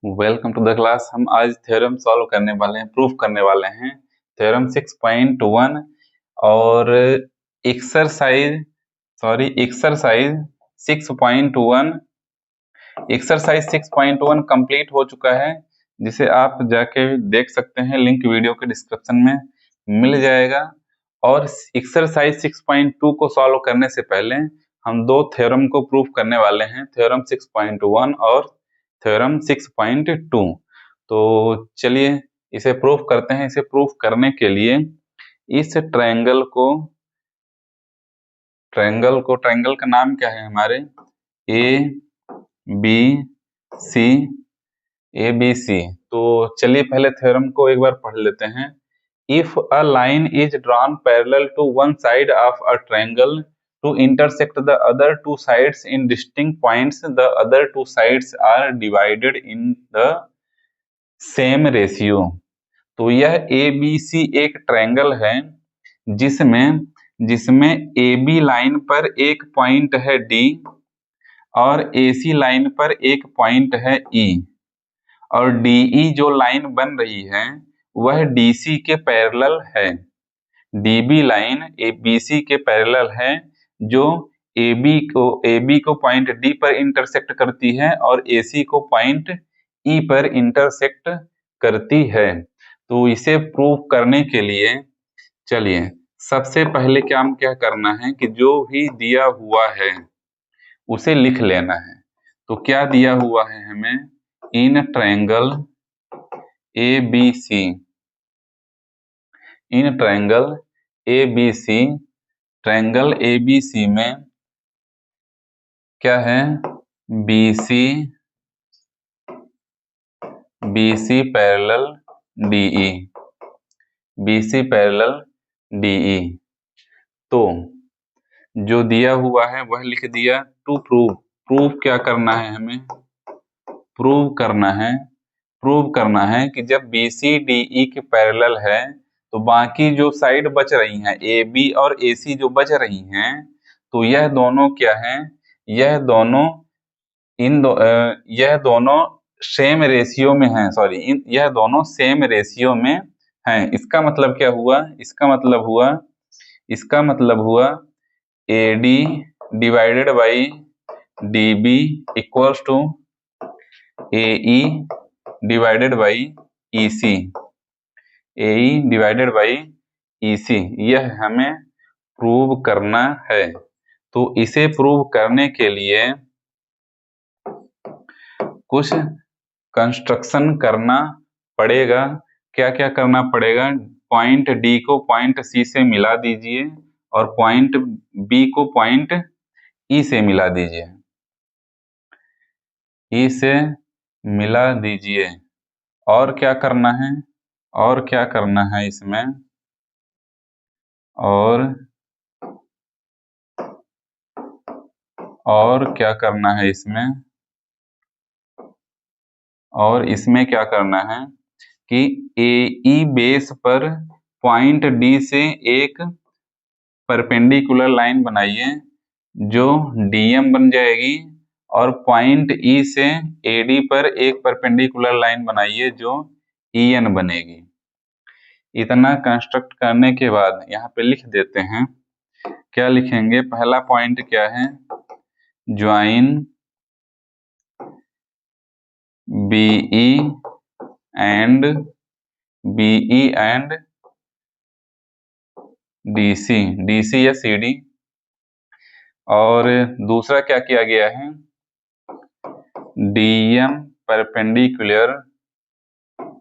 Welcome to the class. हम आज theorem solve करने वाले हैं, प्रूफ करने वाले हैं थ्योरम 6.1 और एक्सरसाइज एक्सरसाइज 6.1 एक्सरसाइज 6.1 कंप्लीट हो चुका है, जिसे आप जाके देख सकते हैं, लिंक वीडियो के डिस्क्रिप्शन में मिल जाएगा। और एक्सरसाइज 6.2 को सॉल्व करने से पहले हम दो थ्योरम को प्रूफ करने वाले हैं, थ्योरम 6.1 और थ्योरम 6.2। तो चलिए इसे प्रूफ करते हैं। इसे प्रूफ करने के लिए इस ट्रायंगल का नाम क्या है हमारे, ए बी सी। तो चलिए पहले थ्योरम को एक बार पढ़ लेते हैं। If a line is drawn parallel to one side of a triangle to intersect the other two sides in distinct points, the other two sides are divided in the same ratio। तो यह ABC एक triangle है जिसमें जिसमें AB line पर एक point है D और AC लाइन पर एक पॉइंट है E, और DE जो लाइन बन रही है वह DC के पैरेलल है। DB लाइन ABC के पैरेलल है, जो AB को पॉइंट D पर इंटरसेक्ट करती है और AC को पॉइंट E पर इंटरसेक्ट करती है। तो इसे प्रूव करने के लिए चलिए सबसे पहले क्या करना है कि जो भी दिया हुआ है उसे लिख लेना है। तो क्या दिया हुआ है हमें, in triangle ABC, in triangle ABC, triangle ABC में क्या है, BC parallel DE, BC parallel DE। तो जो दिया हुआ है वह लिख दिया। टू प्रूव क्या करना है हमें, प्रूव करना है कि जब BC DE के पैरेलल है तो बाकी जो साइड बच रही हैं AB और AC जो बच रही हैं, तो यह दोनों क्या है, यह दोनों सेम रेशियो में हैं, यह दोनों सेम रेशियो में हैं। इसका मतलब क्या हुआ, इसका मतलब हुआ AD divided by DB equals to AE divided by EC, AE divided by EC। यह हमें प्रूव करना है। तो इसे प्रूव करने के लिए कुछ कंस्ट्रक्शन करना पड़ेगा। क्या क्या करना पड़ेगा, पॉइंट D को पॉइंट C से मिला दीजिए और पॉइंट B को पॉइंट E से मिला दीजिए, E से मिला दीजिए। और क्या करना है, इसमें और क्या करना है इसमें, और इसमें क्या करना है कि AE बेस पर पॉइंट D से एक परपेंडिकुलर लाइन बनाइए जो DM बन जाएगी, और पॉइंट E से AD पर एक परपेंडिकुलर लाइन बनाइए जो EN बनेगी। इतना कंस्ट्रक्ट करने के बाद यहाँ पे लिख देते हैं। क्या लिखेंगे, पहला पॉइंट क्या है, ज्वाइन BE एंड DC या CD। और दूसरा क्या किया गया है, DM perpendicular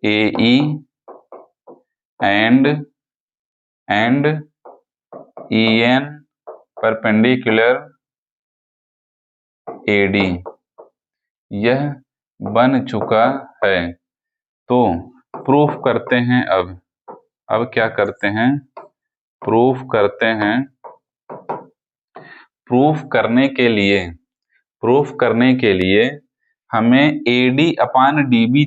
AE and EN perpendicular AD। यह बन चुका है। तो प्रूफ करते हैं। अब क्या करते हैं, प्रूफ करने के लिए हमें AD अपान DB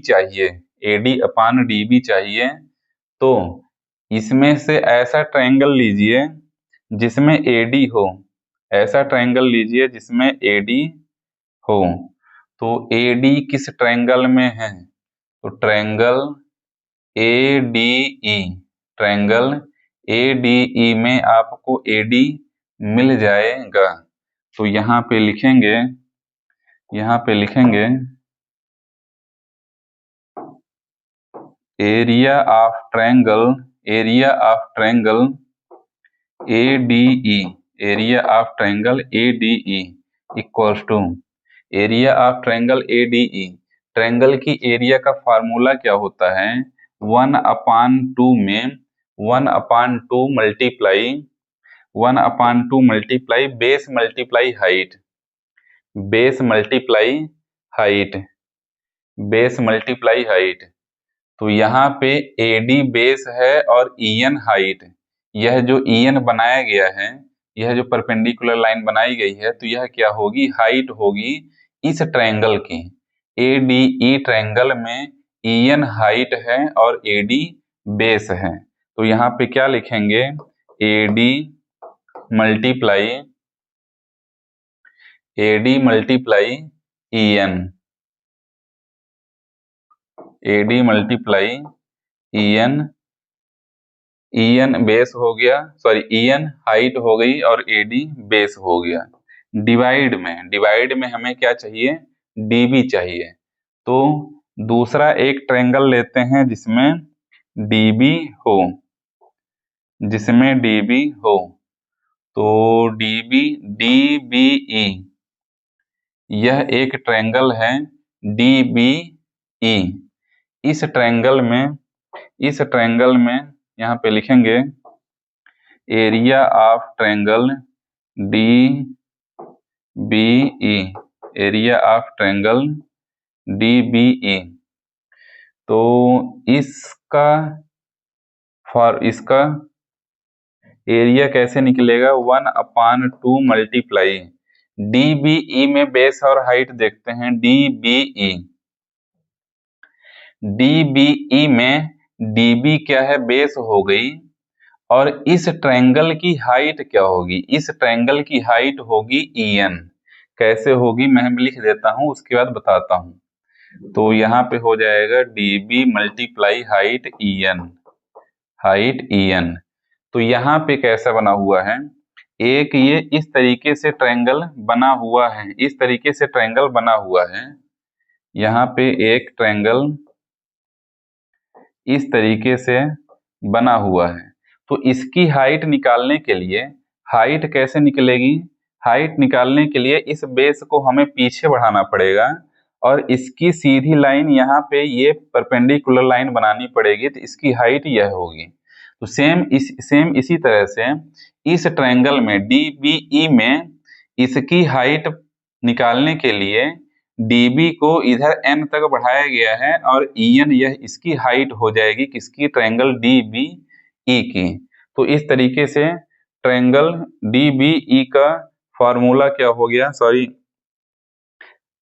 चाहिए। तो इसमें से ऐसा ट्रायंगल लीजिए जिसमें AD हो, तो AD किस ट्रायंगल में है? तो ट्रायंगल ADE, ट्रायंगल ADE में आपको AD मिल जाएगा। तो यहाँ पे लिखेंगे area of triangle ADE, area of triangle ADE equals to area of triangle ADE। Triangle की एरिया का फार्मूला क्या होता है? 1/2 में 1/2 multiply base multiply height, base multiply height. तो यहाँ पे AD बेस है और EN हाइट। यह जो EN बनाया गया है, यह जो परपेंडिकुलर लाइन बनाई गई है, तो यह क्या होगी? हाइट होगी इस ट्रायंगल की। ADE ट्रायंगल में EN हाइट है और AD बेस है। तो यहाँ पे क्या लिखेंगे? AD multiply EN, AD multiply EN base हो गया, सॉरी EN हाइट हो गई और AD बेस हो गया। डिवाइड में हमें क्या चाहिए? DB चाहिए। तो दूसरा एक ट्रायंगल लेते हैं जिसमें DB हो, तो DBE, यह एक ट्रायंगल है DBE। इस ट्रायंगल में यहाँ पे लिखेंगे area of triangle DBE, area of triangle DBE। तो इसका एरिया कैसे निकलेगा? 1/2 मल्टीप्लाई DBE में बेस और हाइट देखते हैं। DBE में DB क्या है? बेस हो गई। और इस ट्रायंगल की हाइट क्या होगी? इस ट्रायंगल की हाइट होगी EN। कैसे होगी मैं लिख देता हूं, उसके बाद बताता हूं। तो यहाँ पे हो जाएगा DB मल्टीप्लाई हाइट EN। तो यहाँ पे कैसा बना हुआ है? एक ये इस तरीके से ट्रायंगल बना हुआ है, यहाँ पे एक ट्रायंगल इस तरीके से बना हुआ है। तो इसकी हाइट निकालने के लिए, हाइट कैसे निकलेगी? हाइट निकालने के लिए इस बेस को हमें पीछे बढ़ाना पड़ेगा और इसकी सीधी लाइन यहाँ पे ये परपेंडिकुलर लाइन बनानी पड़ेगी, तो इसकी हाइट यह होगी। तो सेम इसी तरह से इस ट्रायंगल में DBE में इसकी हाइट निकालने के लिए DB को इधर N तक बढ़ाया गया है और EN यह इसकी हाइट हो जाएगी किसकी? ट्रायंगल DBE की। तो इस तरीके से ट्रायंगल DBE का फॉर्मूला क्या हो गया? सॉरी,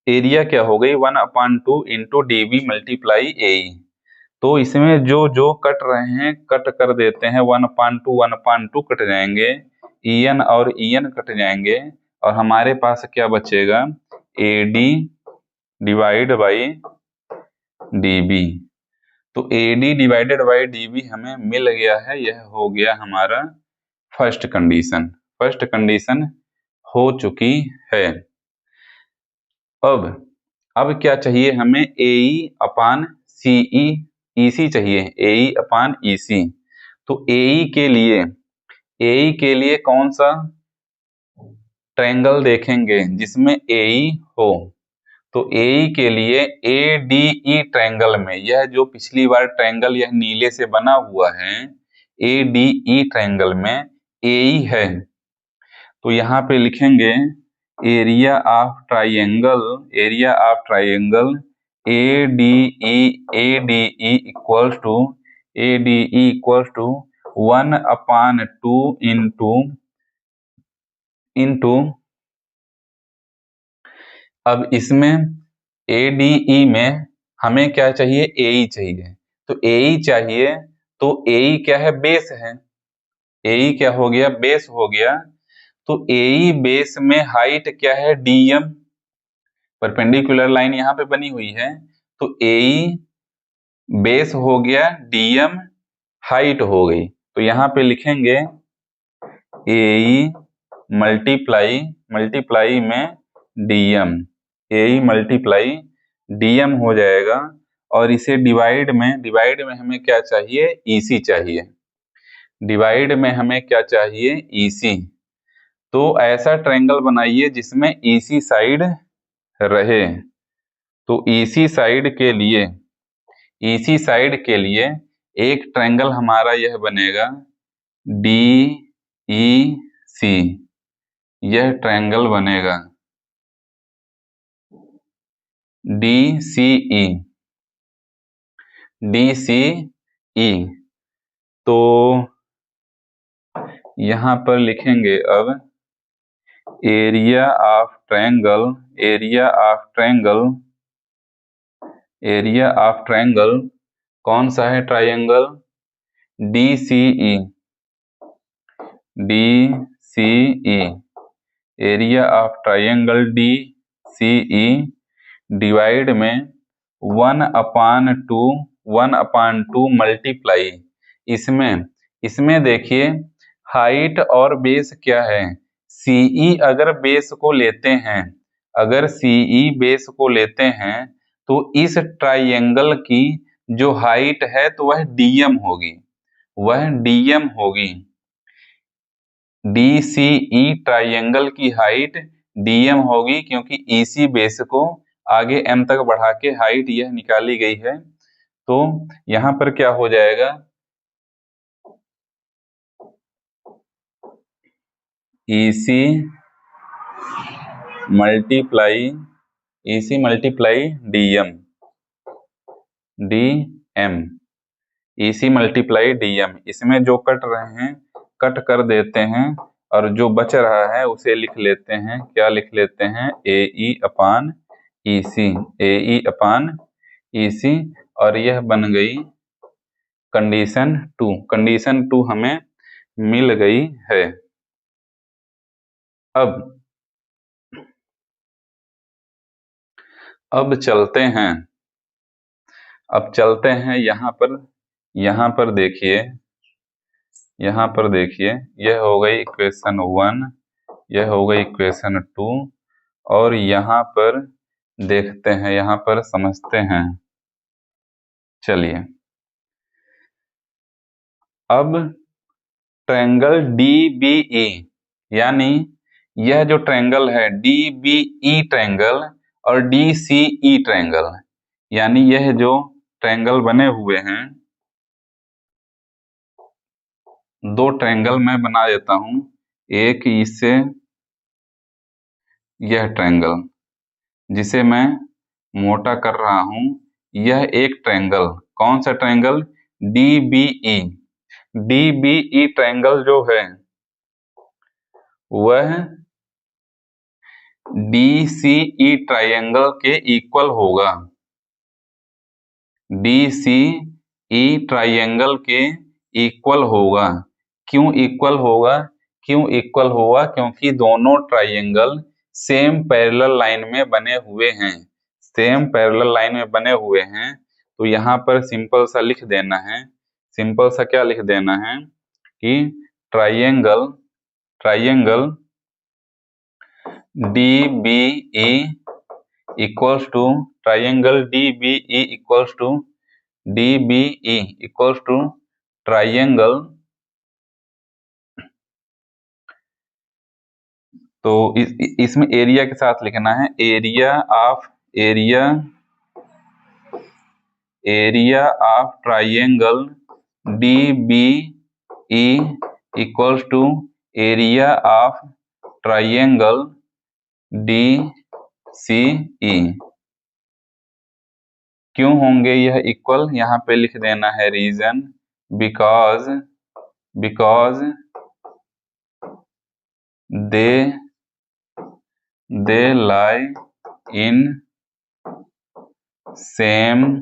एरिया क्या हो गई? 1/2 इंटू DB मल्टीप्लाई AE। तो इसमें जो कट रहे हैं कट कर देते हैं, 1/2 कट जाएंगे, EN और EN कट जाएंगे और हमारे पास क्या बचेगा? AD divide by DB। तो AD डिवाइडेड बाई DB हमें मिल गया है। यह हो गया हमारा फर्स्ट कंडीशन हो चुकी है। अब क्या चाहिए हमें? AE/CE चाहिए, AE/EC। तो AE के लिए कौन सा ट्रायंगल देखेंगे जिसमें AE हो? तो AE के लिए ADE ट्रायंगल में, यह जो पिछली बार ट्रायंगल यह नीले से बना हुआ है, ADE ट्रायंगल में AE है। तो यहाँ पे लिखेंगे area of triangle ADE equals to 1/2 into अब इसमें ADE में हमें क्या चाहिए? AE चाहिए। तो AE चाहिए, तो AE क्या है? बेस है। AE क्या हो गया? बेस हो गया। तो AE बेस में हाइट क्या है? DM। परपेंडिकुलर लाइन यहाँ पे बनी हुई है, तो AE बेस हो गया, DM हाइट हो गई। तो यहाँ पे लिखेंगे AE मल्टीप्लाई में DM, AE मल्टीप्लाई DM हो जाएगा। और इसे डिवाइड में हमें क्या चाहिए, EC चाहिए। डिवाइड में हमें क्या चाहिए, EC। तो ऐसा ट्रायंगल बनाइए जिसमें EC साइड रहे। तो EC साइड के लिए एक ट्रायंगल हमारा यह बनेगा DEC, यह ट्रायंगल बनेगा DCE। तो यहां पर लिखेंगे अब एरिया ऑफ ट्रायंगल कौन सा है, triangle DCE। Area of triangle DCE divide में 1/2 मल्टीप्लाई, इसमें देखिए हाइट और बेस क्या है, CE अगर बेस को लेते हैं तो इस ट्रायंगल की जो हाइट है तो वह DM होगी। DCE ट्रायंगल की हाइट DM होगी, क्योंकि EC बेस को आगे M तक बढ़ा के हाइट यह निकाली गई है। तो यहां पर क्या हो जाएगा, EC मल्टीप्लाई DM, इसमें जो कट रहे हैं कट कर देते हैं, और जो बच रहा है उसे लिख लेते हैं, क्या लिख लेते हैं, AE अपान EC। और यह बन गई कंडीशन 2 हमें मिल गई है। अब चलते हैं यहाँ पर देखिए यह हो गई इक्वेशन 1, यह हो गई इक्वेशन 2, और यहाँ पर देखते हैं, यहाँ पर समझते हैं। चलिए अब ट्रायंगल DBE, यानी यह जो ट्रायंगल है DBE ट्रायंगल और DCE ट्रायंगल, यानी यह जो ट्रायंगल बने हुए हैं, दो ट्रायंगल मैं बना देता हूं। एक इससे यह ट्रायंगल जिसे मैं मोटा कर रहा हूं, यह एक ट्रायंगल, कौन सा ट्रायंगल, DBE ट्रायंगल जो है वह DCE ट्रायंगल के इक्वल होगा। DCE ट्रायंगल के इक्वल होगा। क्यों इक्वल होगा, क्योंकि दोनों ट्रायंगल सेम पैरेलल लाइन में बने हुए हैं। तो यहाँ पर सिंपल सा लिख देना है, क्या लिख देना है कि triangle DBE equals to triangle, तो इसमें एरिया के साथ लिखना है, area of triangle DBE equals to area of triangle DCE। क्यों होंगे यह इक्वल, यहाँ पे लिख देना है reason, because they lie in same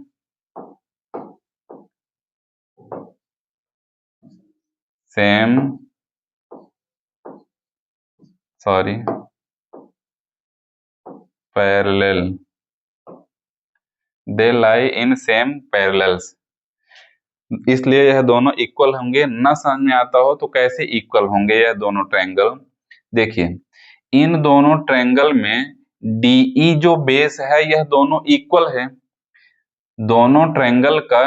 parallel, they lie in same parallels, इसलिए यह दोनों इक्वल होंगे। ना समझ में आता हो तो कैसे इक्वल होंगे यह दोनों ट्रायंगल? देखिए, इन दोनों ट्रायंगल में डीई जो बेस है यह दोनों इक्वल है। दोनों ट्रायंगल का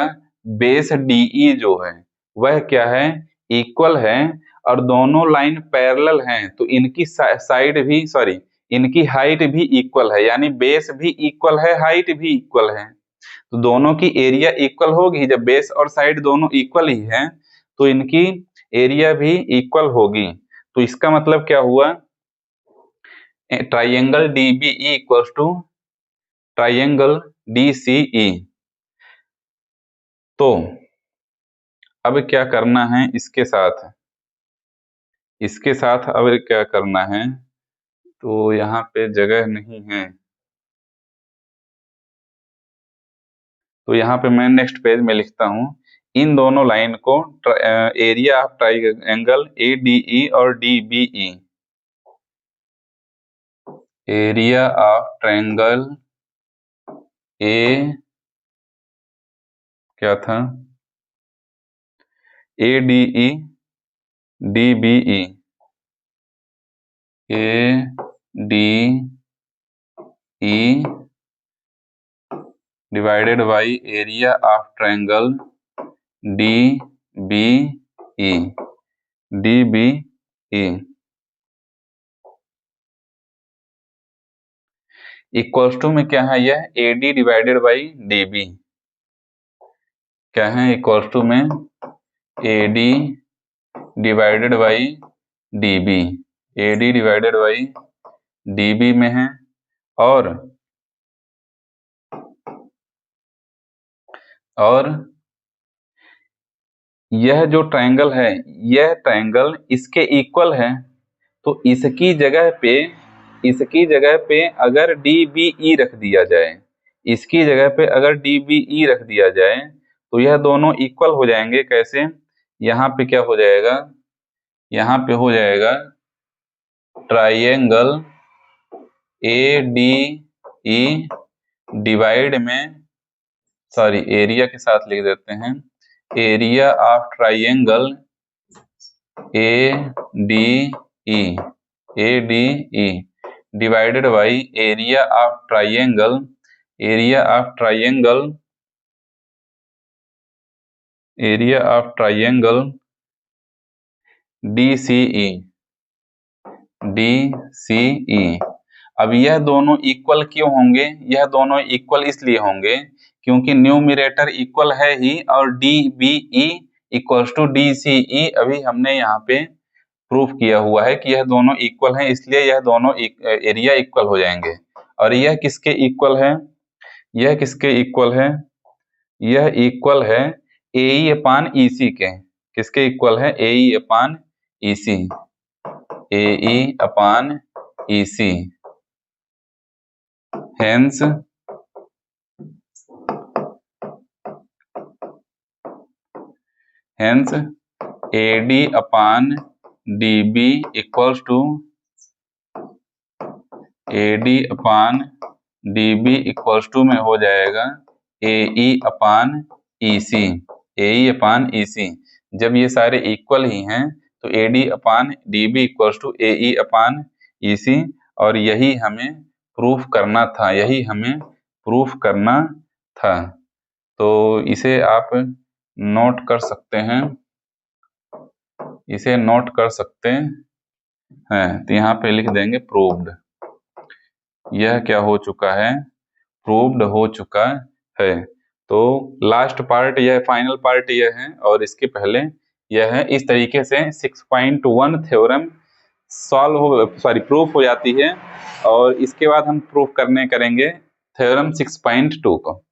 बेस डीई जो है वह क्या है? इक्वल है। और दोनों लाइन पैरेलल हैं तो इनकी साइड भी सॉरी इनकी हाइट भी इक्वल है, यानी बेस भी इक्वल है, हाइट भी इक्वल है। तो दोनों की एरिया इक्वल होगी। जब बेस और साइड दोनों इक्वल ही हैं तो इनकी एरिया भी इक्वल होगी। तो इसका मतलब क्या हुआ? Triangle DBE equals to triangle DCE. तो अब क्या करना है इसके साथ? इसके साथ अब क्या करना है? तो यहाँ पे जगह नहीं है, तो यहाँ पे मैं नेक्स्ट पेज में लिखता हूँ, इन दोनों लाइन को एरिया ऑफ ट्राइंगल एडीई और DBE, area of triangle A क्या था? ADE DBE, ADE divided by area of triangle DBE, DBE equals to में क्या है? यह एडी डिवाइडेड बाई डीबी क्या है? इक्वल्स टू में AD divided by DB, AD divided by DB में है। और यह जो ट्रायंगल है यह ट्रायंगल इसके इक्वल है। तो इसकी जगह पे अगर डीबीई रख दिया जाए, इसकी जगह पे अगर डीबीई रख दिया जाए तो यह दोनों इक्वल हो जाएंगे। कैसे? यहाँ पे क्या हो जाएगा? यहाँ पे हो जाएगा ट्राइंगल एडीई डिवाइड में सॉरी एरिया के साथ लिख देते हैं, area of triangle ADE divided by area of triangle DCE. अब यह दोनों इक्वल क्यों होंगे? यह दोनों इक्वल इसलिए होंगे क्योंकि न्यूमरेटर इक्वल है ही, और डीबीई इक्वल्स टू डीसीई अभी हमने यहाँ पे प्रूफ किया हुआ है कि यह दोनों इक्वल हैं, इसलिए यह दोनों एरिया इक्वल हो जाएंगे। और यह किसके इक्वल है? यह किसके इक्वल है? यह इक्वल है एई अपान ईसी के। किसके इक्वल है? AE upon EC, AE upon EC. Hence AD upon DB equals to AD upon DB equals to में हो जाएगा एई upon EC, AE upon EC. जब ये सारे इक्वल ही हैं तो AD upon DB equals to AE upon EC, और यही हमें प्रूफ करना था। तो इसे आप नोट कर सकते हैं, तो यहाँ पे लिख देंगे प्रूव्ड। यह क्या हो चुका है? प्रूव्ड हो चुका है। तो लास्ट पार्ट यह, फाइनल पार्ट यह है, और इसके पहले यह है। इस तरीके से 6.1 थ्योरम प्रूफ हो जाती है, और इसके बाद हम प्रूफ करेंगे थ्योरम 6.2 को।